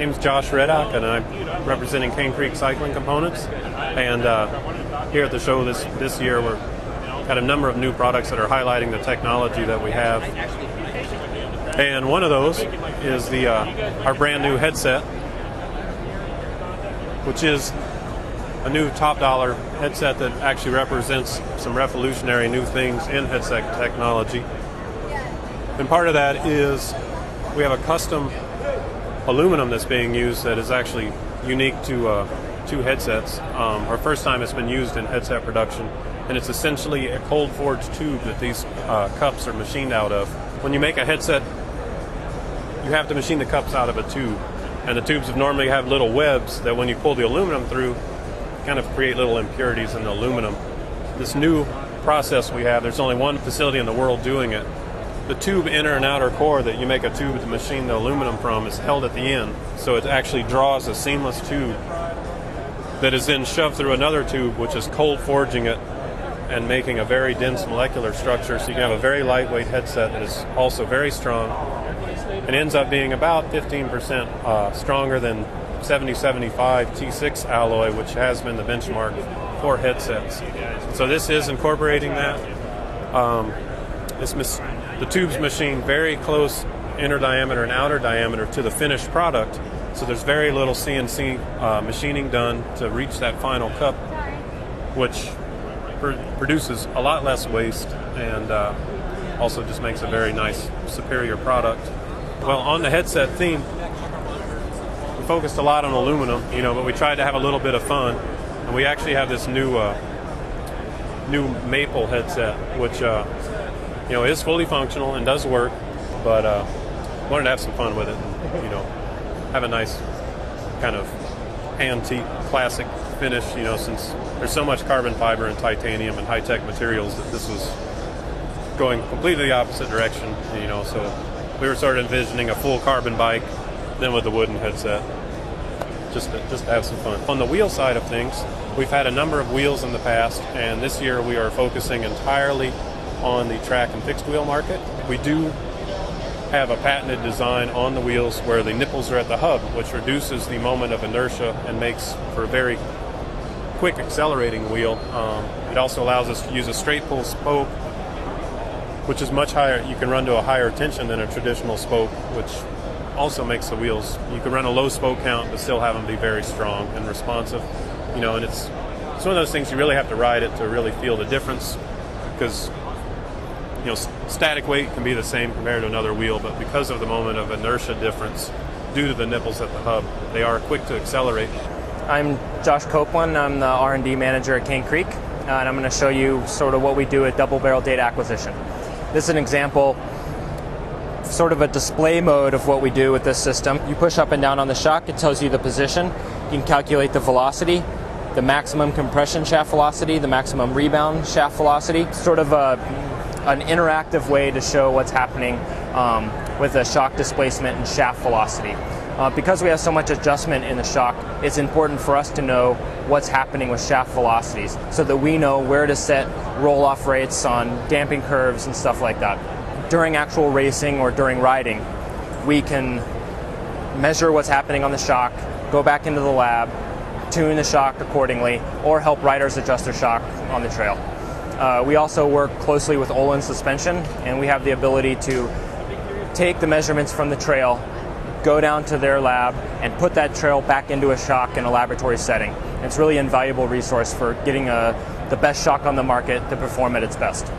name's Josh Reddock, and I'm representing Cane Creek Cycling Components. And here at the show this year, we've got a number of new products that are highlighting the technology that we have. And one of those is our brand new headset, which is a new top dollar headset that actually represents some revolutionary new things in headset technology. And part of that is we have a custom aluminum that's being used that is actually unique to two headsets. Our first time it's been used in headset production, and it's essentially a cold forged tube that these cups are machined out of. When you make a headset, you have to machine the cups out of a tube, and the tubes normally have little webs that when you pull the aluminum through, kind of create little impurities in the aluminum. This new process we have, there's only one facility in the world doing it. The tube inner and outer core that you make a tube to machine the aluminum from is held at the end, so it actually draws a seamless tube that is then shoved through another tube, which is cold forging it and making a very dense molecular structure, so you can have a very lightweight headset that is also very strong and ends up being about 15% stronger than 7075 T6 alloy, which has been the benchmark for headsets. So this is incorporating that. The tube's machined very close inner diameter and outer diameter to the finished product, so there's very little CNC machining done to reach that final cup, which produces a lot less waste and also just makes a very nice, superior product. Well, on the headset theme, we focused a lot on aluminum, but we tried to have a little bit of fun, and we actually have this new maple headset, which is fully functional and does work, but wanted to have some fun with it and, have a nice kind of antique classic finish, since there's so much carbon fiber and titanium and high-tech materials that this was going completely the opposite direction, so we were sort of envisioning a full carbon bike, then with a wooden headset, just to have some fun. On the wheel side of things, we've had a number of wheels in the past, and this year we are focusing entirely on the track and fixed wheel market. We do have a patented design on the wheels where the nipples are at the hub, which reduces the moment of inertia and makes for a very quick accelerating wheel. It also allows us to use a straight pull spoke, which is much higher. You can run to a higher tension than a traditional spoke, which also makes the wheels, you can run a low spoke count but still have them be very strong and responsive. And it's one of those things you really have to ride it to really feel the difference, because static weight can be the same compared to another wheel, but because of the moment of inertia difference due to the nipples at the hub, they are quick to accelerate. I'm Josh Copeland. I'm the R&D manager at Cane Creek, and I'm going to show you sort of what we do at double barrel data acquisition. This is an example, sort of a display mode of what we do with this system. You push up and down on the shock, it tells you the position. You can calculate the velocity, the maximum compression shaft velocity, the maximum rebound shaft velocity. Sort of an interactive way to show what's happening with the shock displacement and shaft velocity. Because we have so much adjustment in the shock, it's important for us to know what's happening with shaft velocities so that we know where to set roll-off rates on damping curves and stuff like that. During actual racing or during riding, we can measure what's happening on the shock, go back into the lab, tune the shock accordingly, or help riders adjust their shock on the trail. We also work closely with Olin Suspension, and we have the ability to take the measurements from the trail, go down to their lab, and put that trail back into a shock in a laboratory setting. It's really an invaluable resource for getting the best shock on the market to perform at its best.